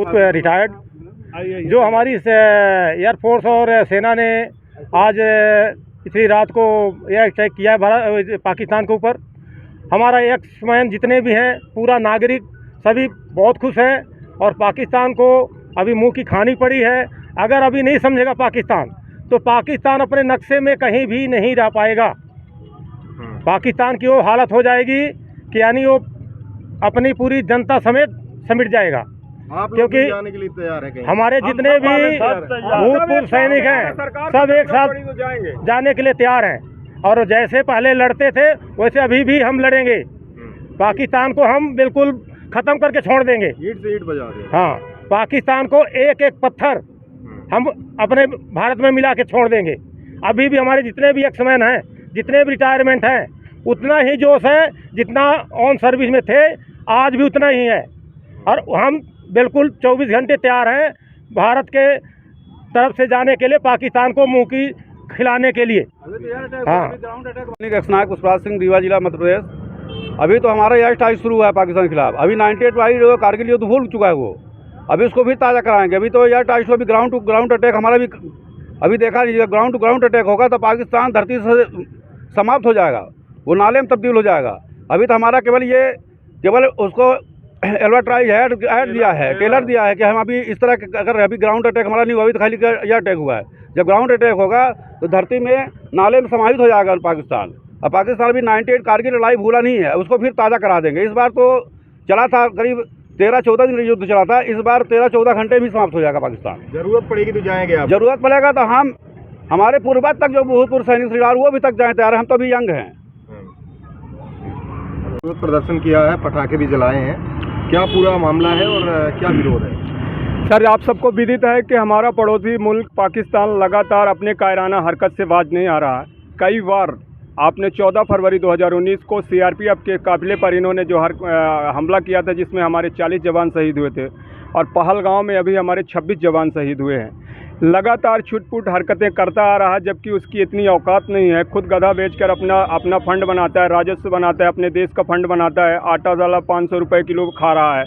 Retired, जो हमारी air force और सेना ने आज इतनी रात को एयर स्ट्राइक किया है पाकिस्तान के ऊपर। हमारा एक्समैन जितने भी हैं, पूरा नागरिक सभी बहुत खुश हैं और पाकिस्तान को अभी मुंह की खानी पड़ी है। अगर अभी नहीं समझेगा पाकिस्तान तो पाकिस्तान अपने नक्शे में कहीं भी नहीं रह पाएगा। पाकिस्तान की वो हालत हो जाएगी कि यानी वो अपनी पूरी जनता समेत समिट जाएगा। आप क्योंकि जाने के लिए तैयार है? हमारे जितने भी भूतपूर्व सैनिक हैं सब एक साथ जाने के लिए तैयार हैं और जैसे पहले लड़ते थे वैसे अभी भी हम लड़ेंगे। पाकिस्तान को हम बिल्कुल ख़त्म करके छोड़ देंगे, ईंट से ईंट बजा देंगे। हाँ, पाकिस्तान को एक एक पत्थर हम अपने भारत में मिला के छोड़ देंगे। अभी भी हमारे जितने भी एक्समैन हैं, जितने भी रिटायरमेंट हैं, उतना ही जोश है जितना ऑन सर्विस में थे, आज भी उतना ही है। और हम बिल्कुल 24 घंटे तैयार हैं भारत के तरफ से जाने के लिए, पाकिस्तान को मुंह की खिलाने के लिए। हाँ, नायक पुष्पराज सिंह, रीवा जिला, मध्य प्रदेश। अभी तो हमारा एयर स्ट्राइक शुरू हुआ है पाकिस्तान के खिलाफ। अभी 98 वाली जो कारगिल युद्ध भूल चुका है वो, अभी उसको भी ताज़ा कराएंगे। अभी तो एयर स्ट्राइक अभी ग्राउंड टू ग्राउंड अटैक हमारा भी अभी देखा लीजिए। ग्राउंड टू ग्राउंड अटैक होगा तो पाकिस्तान धरती से समाप्त हो जाएगा, वो नाले में तब्दील हो जाएगा। अभी तो हमारा केवल उसको एडवर्टाइज ऐड दिया है, टेलर दिया है कि हम अभी इस तरह के, अगर अभी ग्राउंड अटैक हमारा नहीं हुआ, अभी तो खाली एयर अटैक हुआ है। जब ग्राउंड अटैक होगा तो धरती में नाले में समाहित हो जाएगा पाकिस्तान। अब पाकिस्तान अभी 98 कारगिल लड़ाई भूला नहीं है, उसको फिर ताज़ा करा देंगे। इस बार तो चला था करीब 13-14 दिन युद्ध चला था, इस बार 13-14 घंटे में समाप्त हो जाएगा पाकिस्तान। जरूरत पड़ेगी तो जाएंगे आप? जरूरत पड़ेगा तो हम, हमारे पूर्वज तक जो भूतपूर्व सैनिक श्रीलाल वो भी तक जाए तैयार है, हम तो अभी यंग हैं। प्रदर्शन किया है, पटाखे भी जलाए हैं, क्या पूरा मामला है और क्या विरोध है? सर, आप सबको विदित है कि हमारा पड़ोसी मुल्क पाकिस्तान लगातार अपने कायराना हरकत से बाज नहीं आ रहा है। कई बार आपने 14 फरवरी 2019 को सीआरपीएफ के काफिले पर इन्होंने जो हमला किया था, जिसमें हमारे 40 जवान शहीद हुए थे, और पहलगांव में अभी हमारे 26 जवान शहीद हुए हैं। लगातार छुटपुट हरकतें करता आ रहा है, जबकि उसकी इतनी औकात नहीं है। खुद गधा बेचकर अपना फंड बनाता है, राजस्व बनाता है, अपने देश का फंड बनाता है। आटा दाल 500 रुपये किलो खा रहा है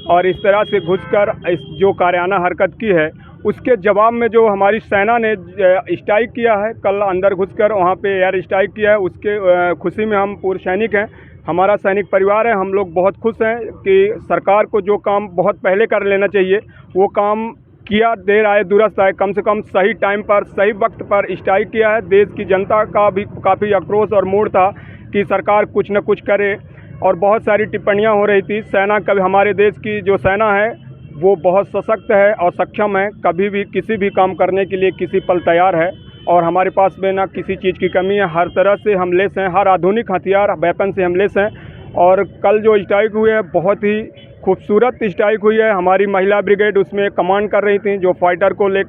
और इस तरह से घुसकर इस जो कायराना हरकत की है, उसके जवाब में जो हमारी सेना ने स्ट्राइक किया है, कल अंदर घुसकर वहाँ पे एयर स्ट्राइक किया है, उसके खुशी में हम पूर्व सैनिक हैं, हमारा सैनिक परिवार है, हम लोग बहुत खुश हैं कि सरकार को जो काम बहुत पहले कर लेना चाहिए वो काम किया। देर आए दुरुस्त आए, कम से कम सही टाइम पर सही वक्त पर स्ट्राइक किया है। देश की जनता का भी काफ़ी आक्रोश और मूड था कि सरकार कुछ न कुछ करे और बहुत सारी टिप्पणियां हो रही थी। सेना कभी, हमारे देश की जो सेना है वो बहुत सशक्त है और सक्षम है, कभी भी किसी भी काम करने के लिए किसी पल तैयार है और हमारे पास में ना किसी चीज़ की कमी है। हर तरह से हम लेस हैं, हर आधुनिक हथियार वेपन से हम लेस हैं। और कल जो स्ट्राइक हुई है बहुत ही खूबसूरत स्ट्राइक हुई है। हमारी महिला ब्रिगेड उसमें कमांड कर रही थी, जो फाइटर को ले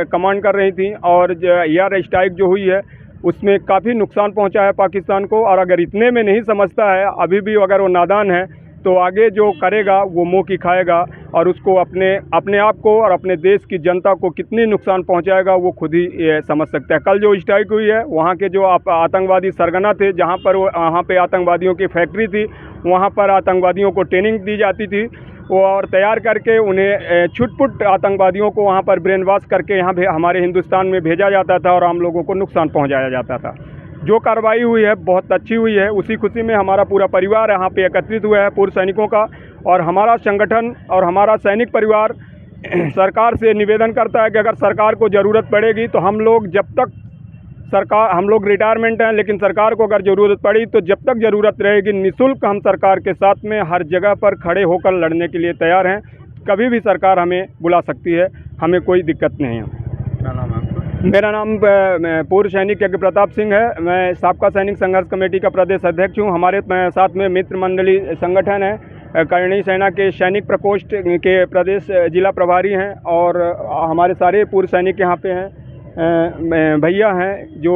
कमांड कर रही थी, और एयर स्ट्राइक जो हुई है उसमें काफ़ी नुकसान पहुंचा है पाकिस्तान को। और अगर इतने में नहीं समझता है, अभी भी अगर वो नादान है, तो आगे जो करेगा वो मुँह की खाएगा और उसको अपने आप को और अपने देश की जनता को कितनी नुकसान पहुंचाएगा वो खुद ही समझ सकता है। कल जो स्ट्राइक हुई है वहाँ के जो आतंकवादी सरगना थे, जहाँ पर वहाँ पे आतंकवादियों की फैक्ट्री थी, वहाँ पर आतंकवादियों को ट्रेनिंग दी जाती थी और तैयार करके उन्हें छुटपुट आतंकवादियों को वहाँ पर ब्रेन वॉश करके यहाँ हमारे हिंदुस्तान में भेजा जाता था और आम लोगों को नुकसान पहुँचाया जाता था। जो कार्रवाई हुई है बहुत अच्छी हुई है। उसी खुशी में हमारा पूरा परिवार यहाँ पे एकत्रित हुआ है, पूर्व सैनिकों का, और हमारा संगठन और हमारा सैनिक परिवार सरकार से निवेदन करता है कि अगर सरकार को ज़रूरत पड़ेगी तो हम लोग, जब तक सरकार, हम लोग रिटायरमेंट हैं, लेकिन सरकार को अगर ज़रूरत पड़ी तो जब तक ज़रूरत रहेगी निःशुल्क हम सरकार के साथ में हर जगह पर खड़े होकर लड़ने के लिए तैयार हैं। कभी भी सरकार हमें बुला सकती है, हमें कोई दिक्कत नहीं है। क्या नाम है आपका? मेरा नाम पूर्व सैनिक यज्ञ प्रताप सिंह है। मैं साबका सैनिक संघर्ष कमेटी का प्रदेश अध्यक्ष हूँ। हमारे साथ में मित्र मंडली संगठन है, करणी सेना के सैनिक प्रकोष्ठ के प्रदेश जिला प्रभारी हैं और हमारे सारे पूर्व सैनिक यहाँ पे हैं। भैया हैं जो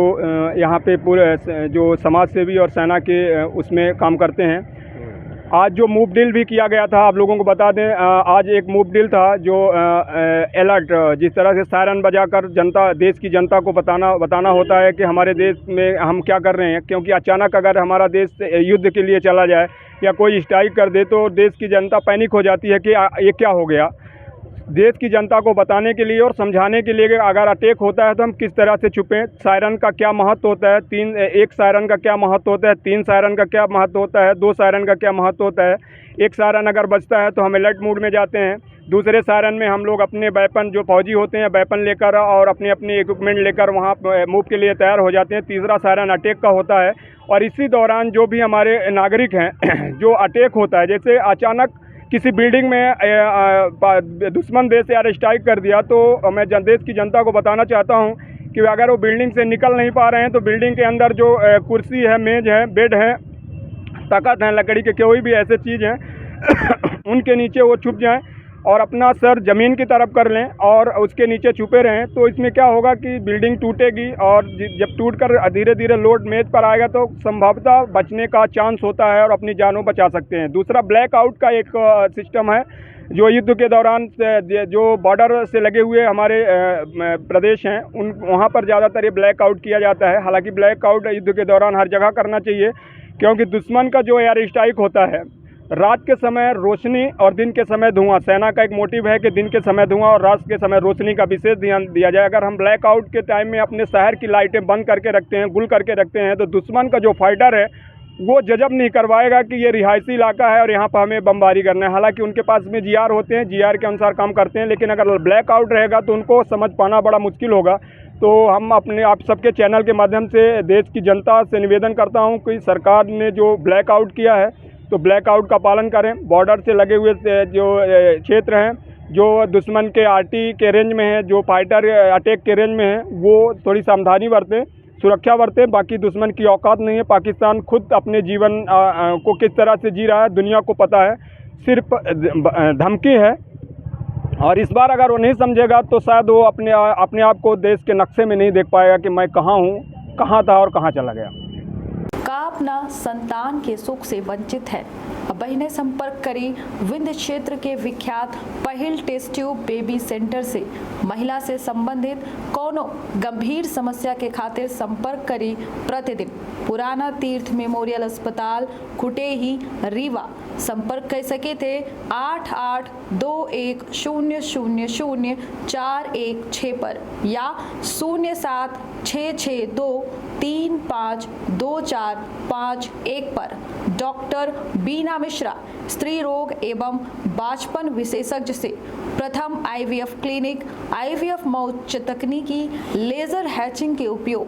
यहाँ पे पूरे जो समाज सेवी और सेना के उसमें काम करते हैं। आज जो मूव डील भी किया गया था, आप लोगों को बता दें, आज एक मूव डील था जो अलर्ट, जिस तरह से सायरन बजाकर जनता, देश की जनता को बताना होता है कि हमारे देश में हम क्या कर रहे हैं, क्योंकि अचानक अगर हमारा देश युद्ध के लिए चला जाए या कोई स्ट्राइक कर दे तो देश की जनता पैनिक हो जाती है कि ये क्या हो गया। देश की जनता को बताने के लिए और समझाने के लिए कि अगर अटैक होता है तो हम किस तरह से छुपें, सायरन का क्या महत्व होता है, एक सायरन का क्या महत्व होता है, 3 सायरन का क्या महत्व होता है, 2 सायरन का क्या महत्व होता है। एक सायरन अगर बजता है तो हम अलर्ट मोड में जाते हैं, दूसरे सायरन में हम लोग अपने वेपन, जो फौजी होते हैं वेपन लेकर और अपने अपने इक्विपमेंट लेकर वहाँ मूव के लिए तैयार हो जाते हैं। तीसरा सायरन अटैक का होता है और इसी दौरान जो भी हमारे नागरिक हैं जो अटैक होता है, जैसे अचानक किसी बिल्डिंग में दुश्मन देश एयर स्ट्राइक कर दिया, तो मैं देश की जनता को बताना चाहता हूं कि अगर वो बिल्डिंग से निकल नहीं पा रहे हैं तो बिल्डिंग के अंदर जो कुर्सी है, मेज़ है, बेड है, तख्त हैं, लकड़ी के कोई भी ऐसे चीज़ हैं उनके नीचे वो छुप जाएं और अपना सर ज़मीन की तरफ कर लें और उसके नीचे छुपे रहें। तो इसमें क्या होगा कि बिल्डिंग टूटेगी और जब टूटकर धीरे धीरे लोड मेज पर आएगा तो संभवतः बचने का चांस होता है और अपनी जानों बचा सकते हैं। दूसरा ब्लैकआउट का एक सिस्टम है जो युद्ध के दौरान जो बॉर्डर से लगे हुए हमारे प्रदेश हैं उन वहाँ पर ज़्यादातर ये ब्लैकआउट किया जाता है। हालांकि ब्लैकआउट युद्ध के दौरान हर जगह करना चाहिए, क्योंकि दुश्मन का जो एयर स्ट्राइक होता है रात के समय रोशनी और दिन के समय धुआं, सेना का एक मोटिव है कि दिन के समय धुआं और रात के समय रोशनी का विशेष ध्यान दिया जाए। अगर हम ब्लैकआउट के टाइम में अपने शहर की लाइटें बंद करके रखते हैं, गुल करके रखते हैं, तो दुश्मन का जो फाइटर है वो जजब नहीं करवाएगा कि ये रिहायशी इलाका है और यहाँ पर हमें बमबारी करना है। हालांकि उनके पास में जीआर होते हैं, जीआर के अनुसार काम करते हैं, लेकिन अगर ब्लैकआउट रहेगा तो उनको समझ पाना बड़ा मुश्किल होगा। तो हम अपने आप सबके चैनल के माध्यम से देश की जनता से निवेदन करता हूँ कि सरकार ने जो ब्लैकआउट किया है तो ब्लैकआउट का पालन करें। बॉर्डर से लगे हुए जो क्षेत्र हैं, जो दुश्मन के आरटी के रेंज में है, जो फाइटर अटैक के रेंज में है, वो थोड़ी सावधानी बरतें, सुरक्षा बरतें। बाकी दुश्मन की औकात नहीं है। पाकिस्तान खुद अपने जीवन को किस तरह से जी रहा है दुनिया को पता है, सिर्फ धमकी है। और इस बार अगर वो नहीं समझेगा तो शायद वो अपने आप को देश के नक्शे में नहीं देख पाएगा कि मैं कहाँ हूँ, कहाँ था और कहाँ चला गया। का अपना संतान के सुख से वंचित है। अब बहने संपर्क करी विंध्य क्षेत्र के विख्यात पहिल टेस्ट ट्यूब बेबी सेंटर से। महिला से संबंधित कोनो गंभीर समस्या के खातिर संपर्क करी प्रतिदिन पुराना तीर्थ मेमोरियल अस्पताल कुटेही रीवा। संपर्क कर सके थे 8821000416 पर या 0766235245 पर। डॉक्टर बीना मिश्रा, स्त्री रोग एवं बांझपन विशेषज्ञ से प्रथम IVF क्लिनिक, IVF मौत तकनीकी, लेजर हैचिंग के उपयोग।